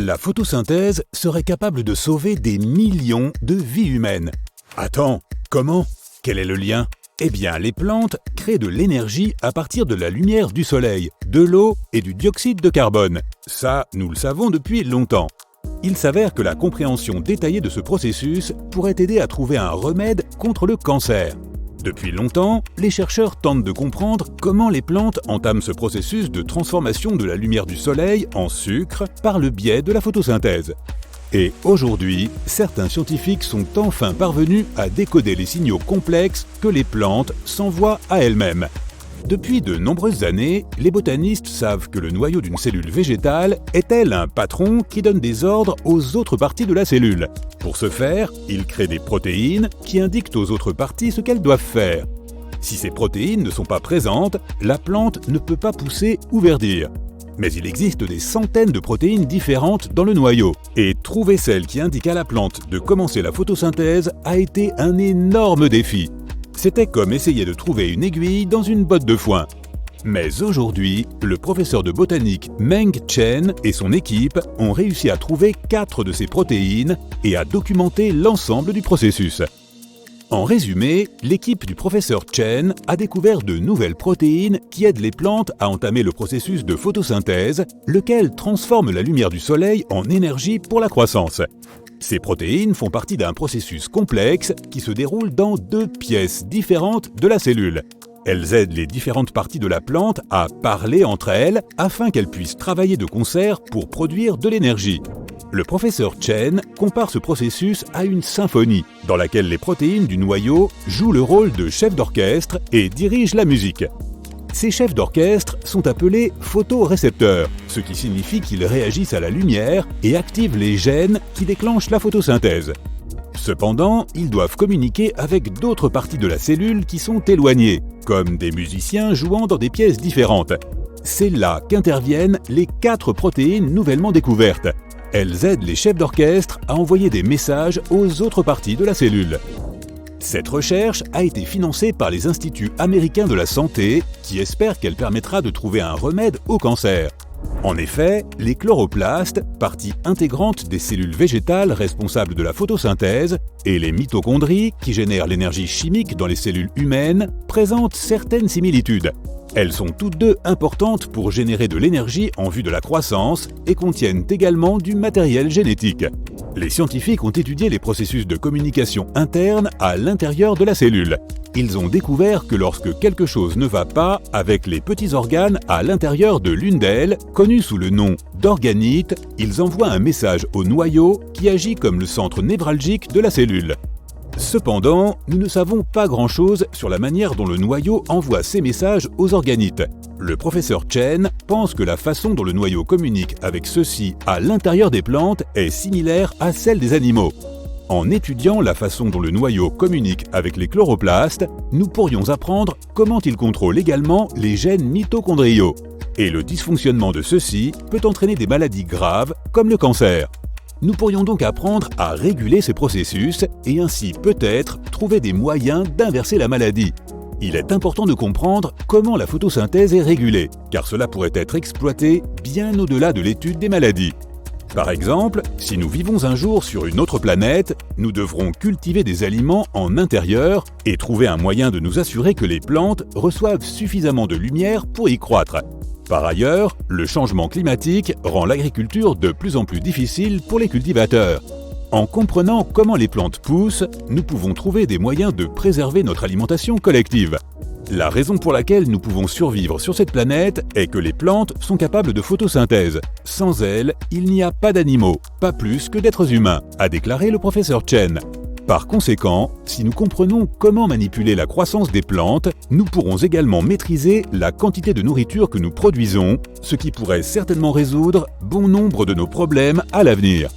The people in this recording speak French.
La photosynthèse serait capable de sauver des millions de vies humaines. Attends, comment? Quel est le lien? Eh bien, les plantes créent de l'énergie à partir de la lumière du soleil, de l'eau et du dioxyde de carbone. Ça, nous le savons depuis longtemps. Il s'avère que la compréhension détaillée de ce processus pourrait aider à trouver un remède contre le cancer. Depuis longtemps, les chercheurs tentent de comprendre comment les plantes entament ce processus de transformation de la lumière du soleil en sucre par le biais de la photosynthèse. Et aujourd'hui, certains scientifiques sont enfin parvenus à décoder les signaux complexes que les plantes s'envoient à elles-mêmes. Depuis de nombreuses années, les botanistes savent que le noyau d'une cellule végétale est tel un patron qui donne des ordres aux autres parties de la cellule. Pour ce faire, ils créent des protéines qui indiquent aux autres parties ce qu'elles doivent faire. Si ces protéines ne sont pas présentes, la plante ne peut pas pousser ou verdir. Mais il existe des centaines de protéines différentes dans le noyau, et trouver celle qui indique à la plante de commencer la photosynthèse a été un énorme défi. C'était comme essayer de trouver une aiguille dans une botte de foin. Mais aujourd'hui, le professeur de botanique Meng Chen et son équipe ont réussi à trouver 4 de ces protéines et à documenter l'ensemble du processus. En résumé, l'équipe du professeur Chen a découvert de nouvelles protéines qui aident les plantes à entamer le processus de photosynthèse, lequel transforme la lumière du soleil en énergie pour la croissance. Ces protéines font partie d'un processus complexe qui se déroule dans 2 pièces différentes de la cellule. Elles aident les différentes parties de la plante à parler entre elles afin qu'elles puissent travailler de concert pour produire de l'énergie. Le professeur Chen compare ce processus à une symphonie, dans laquelle les protéines du noyau jouent le rôle de chef d'orchestre et dirigent la musique. Ces chefs d'orchestre sont appelés photorécepteurs, ce qui signifie qu'ils réagissent à la lumière et activent les gènes qui déclenchent la photosynthèse. Cependant, ils doivent communiquer avec d'autres parties de la cellule qui sont éloignées, comme des musiciens jouant dans des pièces différentes. C'est là qu'interviennent les 4 protéines nouvellement découvertes. Elles aident les chefs d'orchestre à envoyer des messages aux autres parties de la cellule. Cette recherche a été financée par les Instituts américains de la santé qui espèrent qu'elle permettra de trouver un remède au cancer. En effet, les chloroplastes, partie intégrante des cellules végétales responsables de la photosynthèse, et les mitochondries, qui génèrent l'énergie chimique dans les cellules humaines, présentent certaines similitudes. Elles sont toutes deux importantes pour générer de l'énergie en vue de la croissance et contiennent également du matériel génétique. Les scientifiques ont étudié les processus de communication interne à l'intérieur de la cellule. Ils ont découvert que lorsque quelque chose ne va pas avec les petits organes à l'intérieur de l'une d'elles, connus sous le nom d'organites, ils envoient un message au noyau qui agit comme le centre névralgique de la cellule. Cependant, nous ne savons pas grand-chose sur la manière dont le noyau envoie ces messages aux organites. Le professeur Chen pense que la façon dont le noyau communique avec ceux-ci à l'intérieur des plantes est similaire à celle des animaux. En étudiant la façon dont le noyau communique avec les chloroplastes, nous pourrions apprendre comment il contrôle également les gènes mitochondriaux. Et le dysfonctionnement de ceux-ci peut entraîner des maladies graves comme le cancer. Nous pourrions donc apprendre à réguler ces processus et ainsi peut-être trouver des moyens d'inverser la maladie. Il est important de comprendre comment la photosynthèse est régulée, car cela pourrait être exploité bien au-delà de l'étude des maladies. Par exemple, si nous vivons un jour sur une autre planète, nous devrons cultiver des aliments en intérieur et trouver un moyen de nous assurer que les plantes reçoivent suffisamment de lumière pour y croître. Par ailleurs, le changement climatique rend l'agriculture de plus en plus difficile pour les cultivateurs. En comprenant comment les plantes poussent, nous pouvons trouver des moyens de préserver notre alimentation collective. La raison pour laquelle nous pouvons survivre sur cette planète est que les plantes sont capables de photosynthèse. Sans elles, il n'y a pas d'animaux, pas plus que d'êtres humains, a déclaré le professeur Chen. Par conséquent, si nous comprenons comment manipuler la croissance des plantes, nous pourrons également maîtriser la quantité de nourriture que nous produisons, ce qui pourrait certainement résoudre bon nombre de nos problèmes à l'avenir.